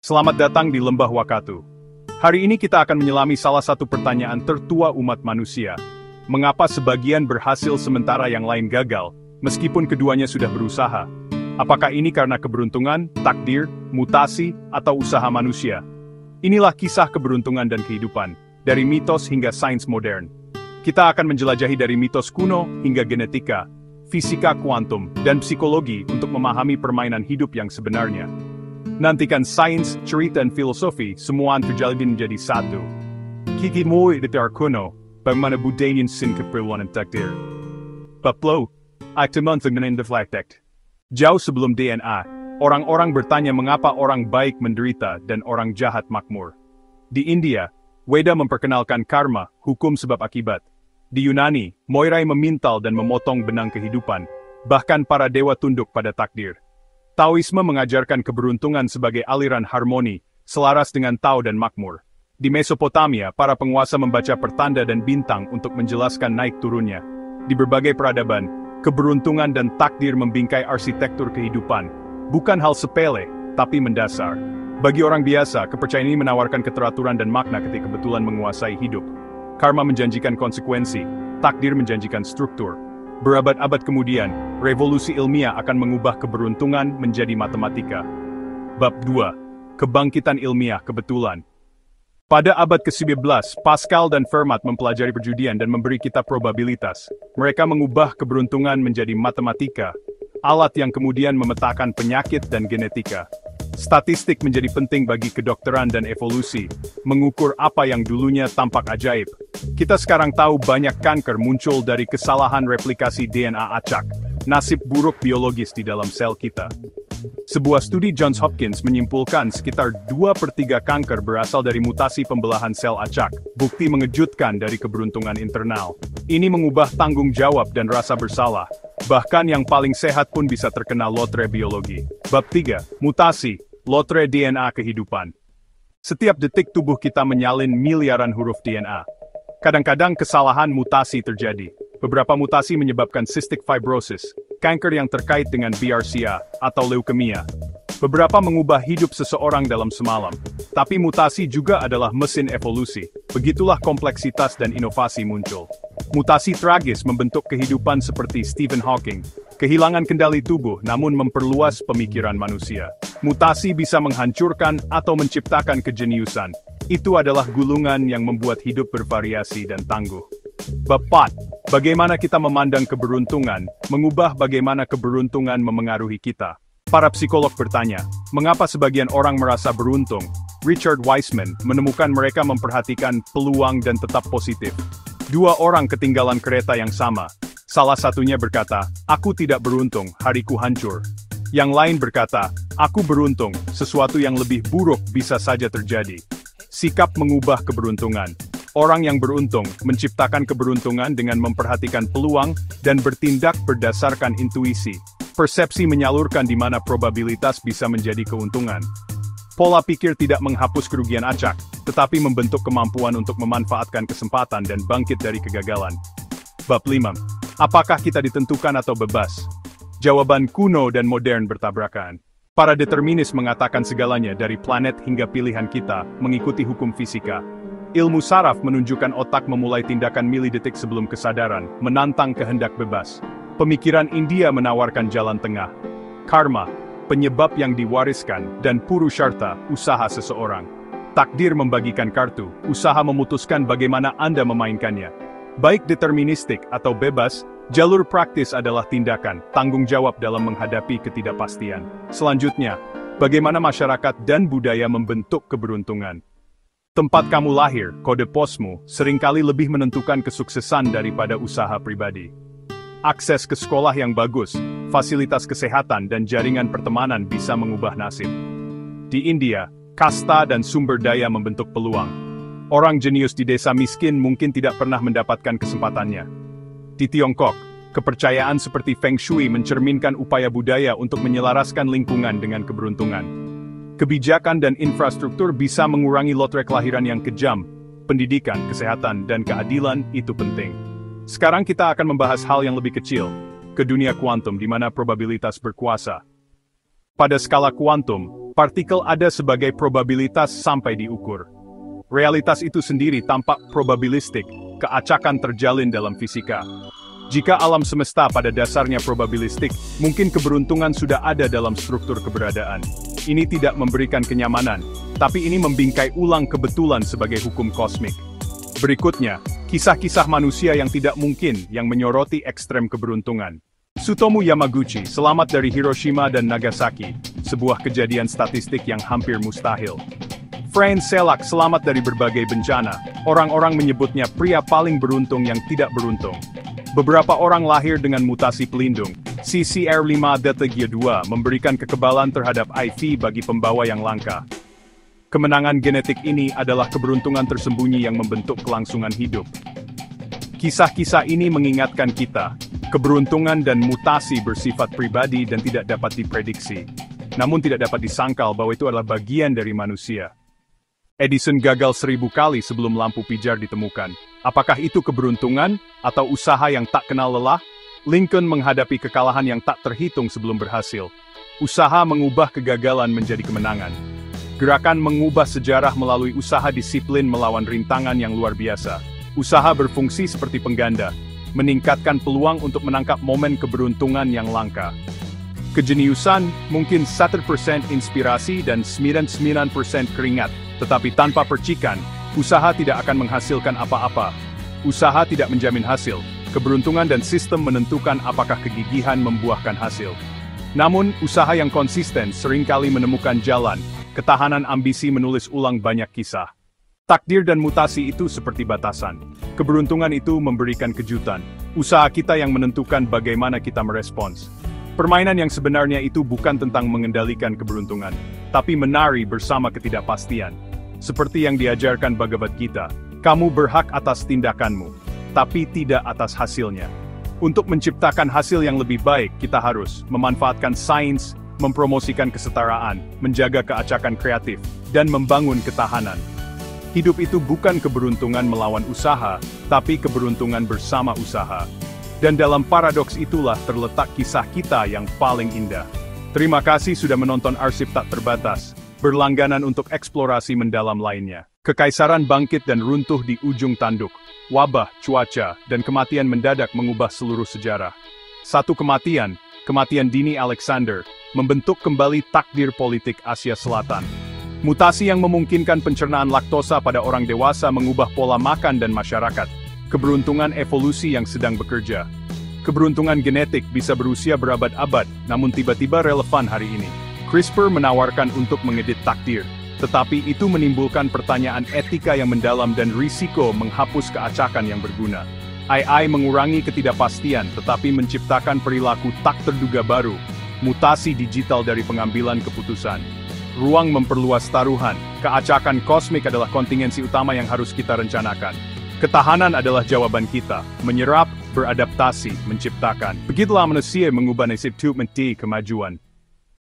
Selamat datang di Lembah Wakatu. Hari ini kita akan menyelami salah satu pertanyaan tertua umat manusia. Mengapa sebagian berhasil sementara yang lain gagal, meskipun keduanya sudah berusaha? Apakah ini karena keberuntungan, takdir, mutasi, atau usaha manusia? Inilah kisah keberuntungan dan kehidupan, dari mitos hingga sains modern. Kita akan menjelajahi dari mitos kuno hingga genetika, fisika kuantum, dan psikologi untuk memahami permainan hidup yang sebenarnya. Nantikan sains, cerita, dan filosofi semua terjalin menjadi satu. Kiki mo itar kuno, bagaimana budaya sin keperluan takdir. Baplo, akteman dengan deflektek. Jauh sebelum DNA, orang-orang bertanya mengapa orang baik menderita dan orang jahat makmur. Di India, Weda memperkenalkan karma, hukum sebab akibat. Di Yunani, Moirai memintal dan memotong benang kehidupan, bahkan para dewa tunduk pada takdir. Taoisme mengajarkan keberuntungan sebagai aliran harmoni, selaras dengan Tao dan makmur. Di Mesopotamia, para penguasa membaca pertanda dan bintang untuk menjelaskan naik turunnya. Di berbagai peradaban, keberuntungan dan takdir membingkai arsitektur kehidupan. Bukan hal sepele, tapi mendasar. Bagi orang biasa, kepercayaan ini menawarkan keteraturan dan makna ketika kebetulan menguasai hidup. Karma menjanjikan konsekuensi, takdir menjanjikan struktur. Berabad-abad kemudian, revolusi ilmiah akan mengubah keberuntungan menjadi matematika. Bab 2. Kebangkitan ilmiah kebetulan. Pada abad ke-19, Pascal dan Fermat mempelajari perjudian dan memberi kitab probabilitas. Mereka mengubah keberuntungan menjadi matematika, alat yang kemudian memetakan penyakit dan genetika. Statistik menjadi penting bagi kedokteran dan evolusi, mengukur apa yang dulunya tampak ajaib. Kita sekarang tahu banyak kanker muncul dari kesalahan replikasi DNA acak, nasib buruk biologis di dalam sel kita. Sebuah studi Johns Hopkins menyimpulkan sekitar 2/3 kanker berasal dari mutasi pembelahan sel acak, bukti mengejutkan dari keberuntungan internal. Ini mengubah tanggung jawab dan rasa bersalah. Bahkan yang paling sehat pun bisa terkena lotre biologi. Bab 3. Mutasi, lotre DNA kehidupan. Setiap detik tubuh kita menyalin miliaran huruf DNA. Kadang-kadang kesalahan mutasi terjadi. Beberapa mutasi menyebabkan cystic fibrosis, kanker yang terkait dengan BRCA, atau leukemia. Beberapa mengubah hidup seseorang dalam semalam. Tapi mutasi juga adalah mesin evolusi. Begitulah kompleksitas dan inovasi muncul. Mutasi tragis membentuk kehidupan seperti Stephen Hawking. Kehilangan kendali tubuh namun memperluas pemikiran manusia. Mutasi bisa menghancurkan atau menciptakan kejeniusan. Itu adalah gulungan yang membuat hidup bervariasi dan tangguh. Bab 4. Bagaimana kita memandang keberuntungan, mengubah bagaimana keberuntungan memengaruhi kita. Para psikolog bertanya, mengapa sebagian orang merasa beruntung? Richard Wiseman menemukan mereka memperhatikan peluang dan tetap positif. Dua orang ketinggalan kereta yang sama. Salah satunya berkata, aku tidak beruntung, hariku hancur. Yang lain berkata, aku beruntung, sesuatu yang lebih buruk bisa saja terjadi. Sikap mengubah keberuntungan. Orang yang beruntung menciptakan keberuntungan dengan memperhatikan peluang dan bertindak berdasarkan intuisi. Persepsi menyalurkan di mana probabilitas bisa menjadi keuntungan. Pola pikir tidak menghapus kerugian acak, tetapi membentuk kemampuan untuk memanfaatkan kesempatan dan bangkit dari kegagalan. Bab 5. Apakah kita ditentukan atau bebas? Jawaban kuno dan modern bertabrakan. Para determinis mengatakan segalanya dari planet hingga pilihan kita, mengikuti hukum fisika. Ilmu saraf menunjukkan otak memulai tindakan milidetik sebelum kesadaran, menantang kehendak bebas. Pemikiran India menawarkan jalan tengah. Karma, penyebab yang diwariskan, dan Purushartha, usaha seseorang. Takdir membagikan kartu, usaha memutuskan bagaimana Anda memainkannya. Baik deterministik atau bebas, jalur praktis adalah tindakan, tanggung jawab dalam menghadapi ketidakpastian. Selanjutnya, bagaimana masyarakat dan budaya membentuk keberuntungan. Tempat kamu lahir, kode posmu, seringkali lebih menentukan kesuksesan daripada usaha pribadi. Akses ke sekolah yang bagus, fasilitas kesehatan dan jaringan pertemanan bisa mengubah nasib. Di India, kasta dan sumber daya membentuk peluang. Orang jenius di desa miskin mungkin tidak pernah mendapatkan kesempatannya. Di Tiongkok, kepercayaan seperti Feng Shui mencerminkan upaya budaya untuk menyelaraskan lingkungan dengan keberuntungan. Kebijakan dan infrastruktur bisa mengurangi lotre kelahiran yang kejam. Pendidikan, kesehatan, dan keadilan itu penting. Sekarang kita akan membahas hal yang lebih kecil, ke dunia kuantum di mana probabilitas berkuasa. Pada skala kuantum, partikel ada sebagai probabilitas sampai diukur. Realitas itu sendiri tampak probabilistik, keacakan terjalin dalam fisika. Jika alam semesta pada dasarnya probabilistik, mungkin keberuntungan sudah ada dalam struktur keberadaan. Ini tidak memberikan kenyamanan, tapi ini membingkai ulang kebetulan sebagai hukum kosmik. Berikutnya, kisah-kisah manusia yang tidak mungkin yang menyoroti ekstrem keberuntungan. Tsutomu Yamaguchi selamat dari Hiroshima dan Nagasaki, sebuah kejadian statistik yang hampir mustahil. Franz Selak selamat dari berbagai bencana, orang-orang menyebutnya pria paling beruntung yang tidak beruntung. Beberapa orang lahir dengan mutasi pelindung, CCR5-DTG2 memberikan kekebalan terhadap IV bagi pembawa yang langka. Kemenangan genetik ini adalah keberuntungan tersembunyi yang membentuk kelangsungan hidup. Kisah-kisah ini mengingatkan kita, keberuntungan dan mutasi bersifat pribadi dan tidak dapat diprediksi. Namun tidak dapat disangkal bahwa itu adalah bagian dari manusia. Edison gagal 1000 kali sebelum lampu pijar ditemukan. Apakah itu keberuntungan atau usaha yang tak kenal lelah? Lincoln menghadapi kekalahan yang tak terhitung sebelum berhasil. Usaha mengubah kegagalan menjadi kemenangan. Gerakan mengubah sejarah melalui usaha disiplin melawan rintangan yang luar biasa. Usaha berfungsi seperti pengganda, meningkatkan peluang untuk menangkap momen keberuntungan yang langka. Kejeniusan mungkin 1% inspirasi dan 99% keringat. Tetapi tanpa percikan, usaha tidak akan menghasilkan apa-apa. Usaha tidak menjamin hasil. Keberuntungan dan sistem menentukan apakah kegigihan membuahkan hasil. Namun, usaha yang konsisten seringkali menemukan jalan. Ketahanan ambisi menulis ulang banyak kisah. Takdir dan mutasi itu seperti batasan. Keberuntungan itu memberikan kejutan. Usaha kita yang menentukan bagaimana kita merespons. Permainan yang sebenarnya itu bukan tentang mengendalikan keberuntungan, tapi menari bersama ketidakpastian. Seperti yang diajarkan Bhagavad Gita, kamu berhak atas tindakanmu, tapi tidak atas hasilnya. Untuk menciptakan hasil yang lebih baik, kita harus memanfaatkan sains, mempromosikan kesetaraan, menjaga keacakan kreatif, dan membangun ketahanan. Hidup itu bukan keberuntungan melawan usaha, tapi keberuntungan bersama usaha. Dan dalam paradoks itulah terletak kisah kita yang paling indah. Terima kasih sudah menonton Arsip Tak Terbatas. Berlangganan untuk eksplorasi mendalam lainnya. Kekaisaran bangkit dan runtuh di ujung tanduk. Wabah, cuaca, dan kematian mendadak mengubah seluruh sejarah. Satu kematian dini Alexander, membentuk kembali takdir politik Asia Selatan. Mutasi yang memungkinkan pencernaan laktosa pada orang dewasa mengubah pola makan dan masyarakat. Keberuntungan evolusi yang sedang bekerja. Keberuntungan genetik bisa berusia berabad-abad, namun tiba-tiba relevan hari ini. CRISPR menawarkan untuk mengedit takdir, tetapi itu menimbulkan pertanyaan etika yang mendalam dan risiko menghapus keacakan yang berguna. AI mengurangi ketidakpastian, tetapi menciptakan perilaku tak terduga baru, mutasi digital dari pengambilan keputusan. Ruang memperluas taruhan, keacakan kosmik adalah kontingensi utama yang harus kita rencanakan. Ketahanan adalah jawaban kita, menyerap, beradaptasi, menciptakan. Begitulah manusia mengubah nasib untuk menti kemajuan.